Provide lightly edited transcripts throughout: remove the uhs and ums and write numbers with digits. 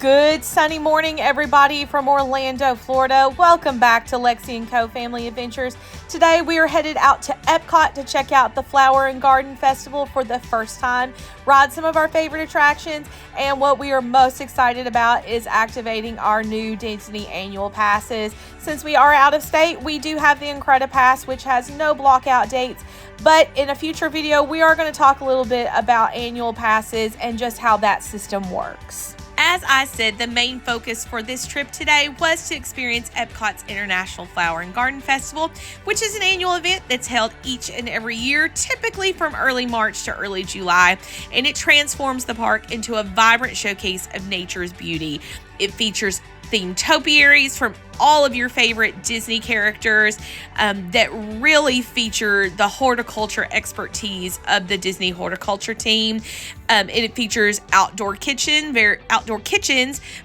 Good sunny morning, everybody from Orlando, Florida. Welcome back to Lexi & Co. Family Adventures. Today we are headed out to Epcot to check out the Flower and Garden Festival for the first time, ride some of our favorite attractions, and what we are most excited about is activating our new Disney annual passes. Since we are out of state, we do have the Incredipass, which has no blockout dates, but in a future video, we are going to talk a little bit about annual passes and just how that system works. As I said, the main focus for this trip today was to experience Epcot's International Flower and Garden Festival, which is an annual event that's held each and every year, typically from early March to early July, and it transforms the park into a vibrant showcase of nature's beauty. It features themed topiaries from all of your favorite Disney characters that really feature the horticulture expertise of the Disney horticulture team. It features outdoor kitchens,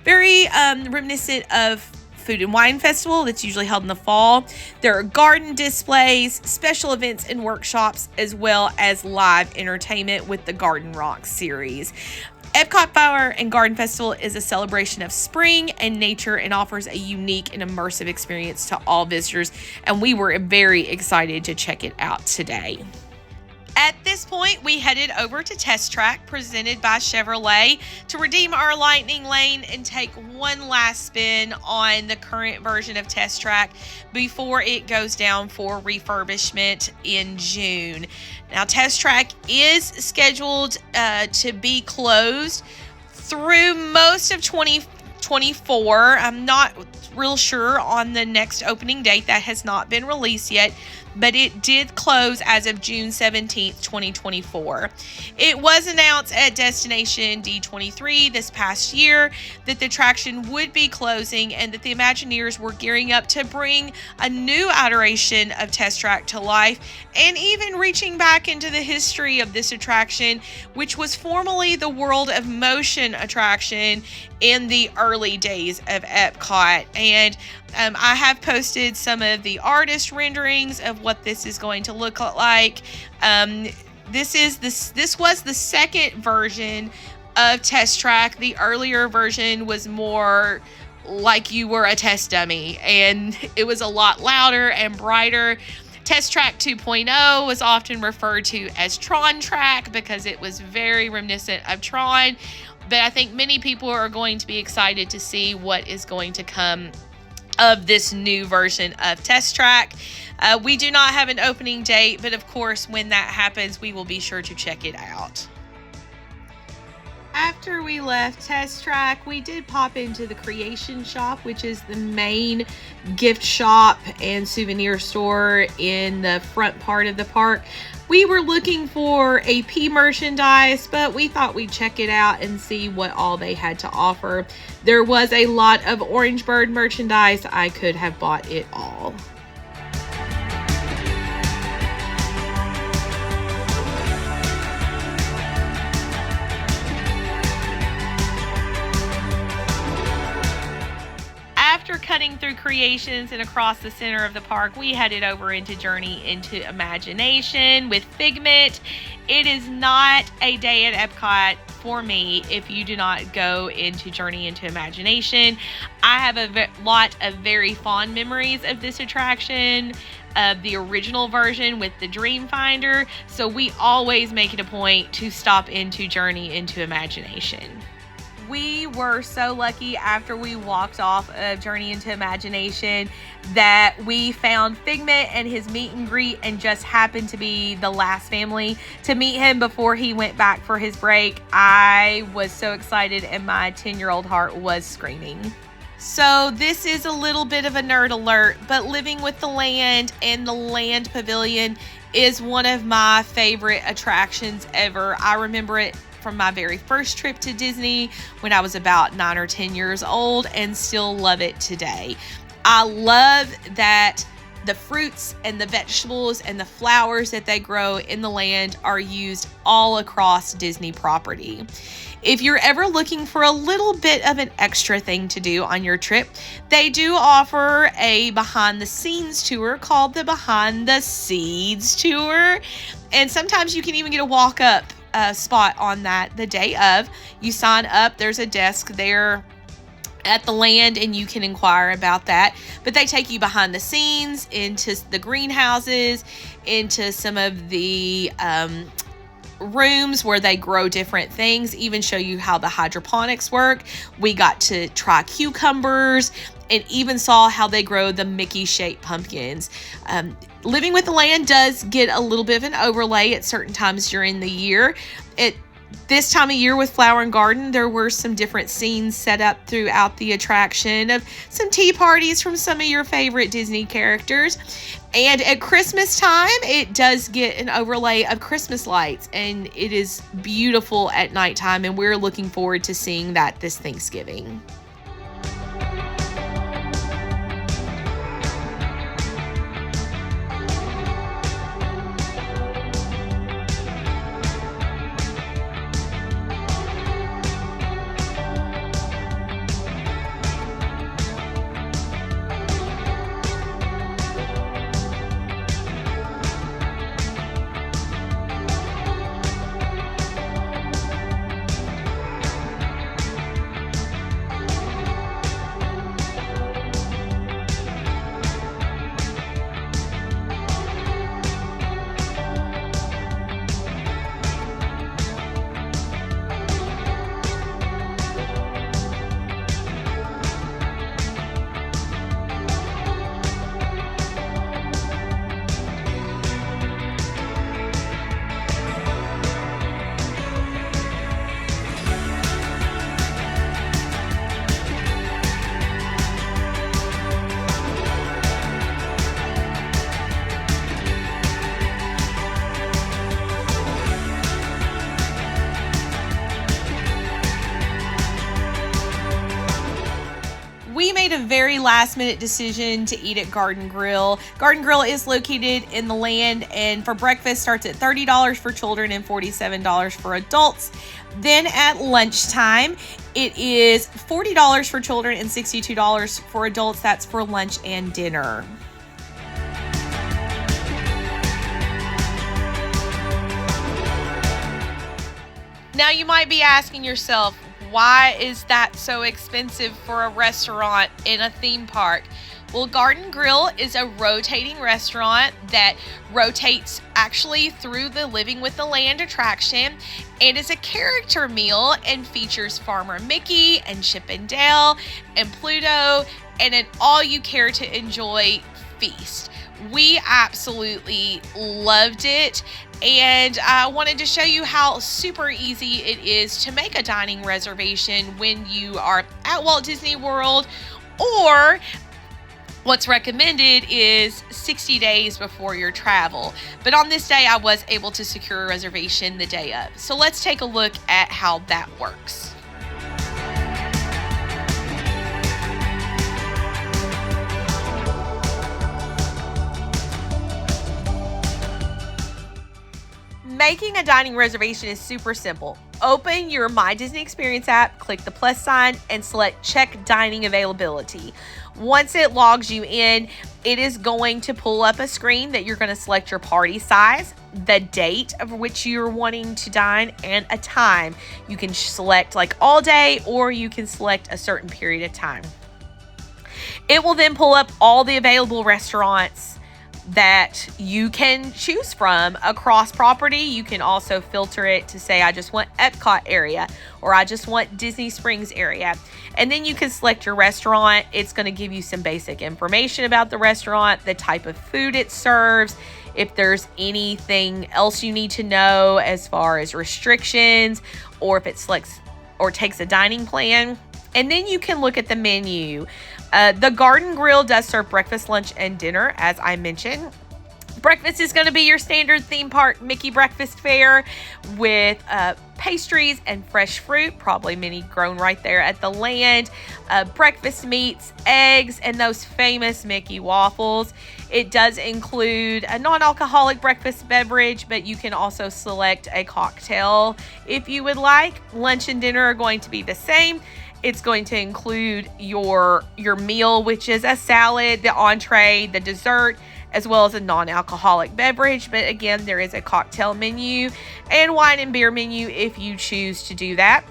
very reminiscent of Food and Wine Festival that's usually held in the fall. There are garden displays, special events and workshops, as well as live entertainment with the Garden Rocks series. Epcot Flower and Garden Festival is a celebration of spring and nature and offers a unique and immersive experience to all visitors, and we were very excited to check it out today. At this point, we headed over to Test Track presented by Chevrolet to redeem our Lightning Lane and take one last spin on the current version of Test Track before it goes down for refurbishment in June. Now, Test Track is scheduled to be closed through most of 2024. I'm not real sure on the next opening date. That has not been released yet, but it did close as of June 17th, 2024. It was announced at Destination D23 this past year that the attraction would be closing and that the Imagineers were gearing up to bring a new iteration of Test Track to life, and even reaching back into the history of this attraction, which was formerly the World of Motion attraction in the early days of Epcot. And I have posted some of the artist renderings of what this is going to look like. This was the second version of Test Track. The earlier version was more like you were a test dummy, and it was a lot louder and brighter. Test Track 2.0 was often referred to as Tron Track because it was very reminiscent of Tron, but I think many people are going to be excited to see what is going to come of this new version of Test Track. We do not have an opening date, but of course, when that happens, we will be sure to check it out. After we left Test Track, we did pop into the Creation Shop, which is the main gift shop and souvenir store in the front part of the park. We were looking for AP merchandise, but we thought we'd check it out and see what all they had to offer. There was a lot of Orange Bird merchandise. I could have bought it all. After cutting through Creations and across the center of the park, we headed over into Journey into Imagination with Figment. It is not a day at Epcot for me if you do not go into Journey into Imagination. I have a lot of very fond memories of this attraction, of the original version with the Dream Finder, so we always make it a point to stop into Journey into Imagination. We were so lucky after we walked off of Journey into Imagination that we found Figment and his meet and greet, and just happened to be the last family to meet him before he went back for his break. I was so excited and my 10-year-old heart was screaming. So this is a little bit of a nerd alert, but Living with the Land and the Land Pavilion is one of my favorite attractions ever. I remember it from my very first trip to Disney when I was about 9 or 10 years old, and still love it today. I love that the fruits and the vegetables and the flowers that they grow in the land are used all across Disney property. If you're ever looking for a little bit of an extra thing to do on your trip, they do offer a behind the scenes tour called the Behind the Seeds tour. And sometimes you can even get a walk up spot on that the day of. You sign up, there's a desk there at the land, and you can inquire about that. But they take you behind the scenes into the greenhouses, into some of the rooms where they grow different things, even show you how the hydroponics work. We got to try cucumbers and even saw how they grow the Mickey shaped pumpkins. Living with the Land does get a little bit of an overlay at certain times during the year. This time of year with Flower and Garden, there were some different scenes set up throughout the attraction of some tea parties from some of your favorite Disney characters. And at Christmas time, it does get an overlay of Christmas lights, and it is beautiful at nighttime, and we're looking forward to seeing that this Thanksgiving. We made a very last minute decision to eat at Garden Grill. Garden Grill is located in the Land, and for breakfast starts at $30 for children and $47 for adults. Then at lunchtime, it is $40 for children and $62 for adults. That's for lunch and dinner. Now you might be asking yourself, why is that so expensive for a restaurant in a theme park? Well, Garden Grill is a rotating restaurant that rotates actually through the Living with the Land attraction, and is a character meal and features Farmer Mickey and Chip and Dale and Pluto and an all-you-care-to-enjoy feast. We absolutely loved it, and I wanted to show you how super easy it is to make a dining reservation when you are at Walt Disney World, or what's recommended is 60 days before your travel. But on this day, I was able to secure a reservation the day of. So let's take a look at how that works. Making a dining reservation is super simple. Open your My Disney Experience app, click the plus sign, and select Check Dining Availability. Once it logs you in, it is going to pull up a screen that you're going to select your party size, the date of which you're wanting to dine, and a time. You can select like all day, or you can select a certain period of time. It will then pull up all the available restaurants that you can choose from across property. You can also filter it to say, I just want Epcot area, or I just want Disney Springs area. And then you can select your restaurant. It's going to give you some basic information about the restaurant, the type of food it serves, if there's anything else you need to know as far as restrictions, or if it selects or takes a dining plan. And then you can look at the menu. The Garden Grill does serve breakfast, lunch, and dinner, as I mentioned. Breakfast is going to be your standard theme park Mickey breakfast fare with pastries and fresh fruit, probably many grown right there at the Land, breakfast meats, eggs, and those famous Mickey waffles. It does include a non-alcoholic breakfast beverage, but you can also select a cocktail if you would like. Lunch and dinner are going to be the same. It's going to include your meal, which is a salad, the entree, the dessert, as well as a non-alcoholic beverage. But again, there is a cocktail menu and wine and beer menu if you choose to do that.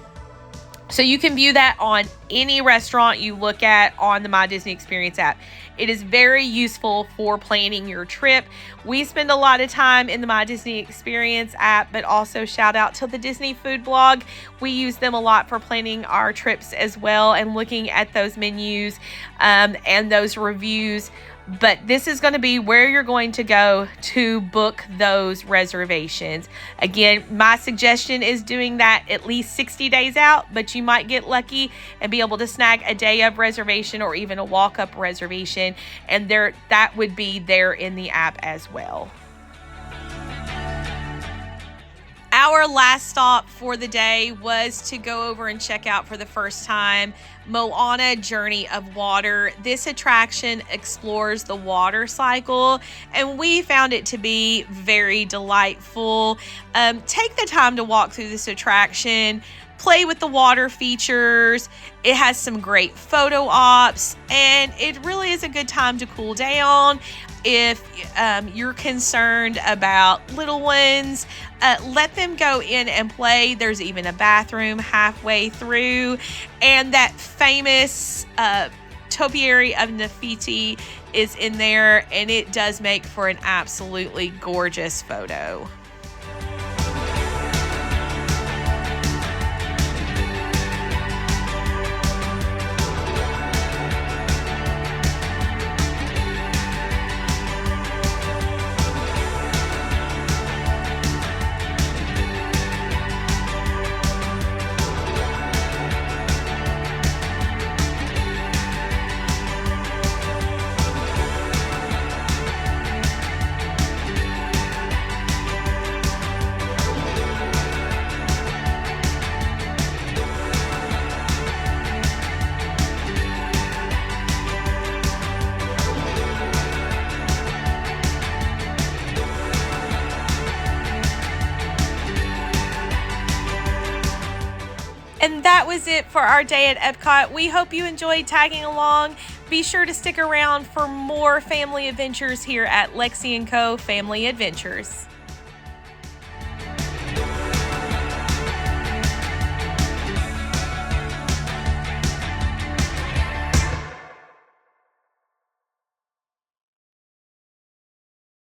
So you can view that on any restaurant you look at on the My Disney Experience app. It is very useful for planning your trip. We spend a lot of time in the My Disney Experience app, but also shout out to the Disney Food Blog. We use them a lot for planning our trips as well and looking at those menus and those reviews. But this is going to be where you're going to go to book those reservations. Again, my suggestion is doing that at least 60 days out, but you might get lucky and be able to snag a day of reservation or even a walk-up reservation, and that would be there in the app as well. Our last stop for the day was to go over and check out for the first time Moana Journey of Water. This attraction explores the water cycle, and we found it to be very delightful. Take the time to walk through this attraction, play with the water features. It has some great photo ops, and it really is a good time to cool down. If you're concerned about little ones, let them go in and play. There's even a bathroom halfway through, and that famous topiary of Nefiti is in there, and it does make for an absolutely gorgeous photo. And that was it for our day at Epcot. We hope you enjoyed tagging along. Be sure to stick around for more family adventures here at Lexi & Co. Family Adventures.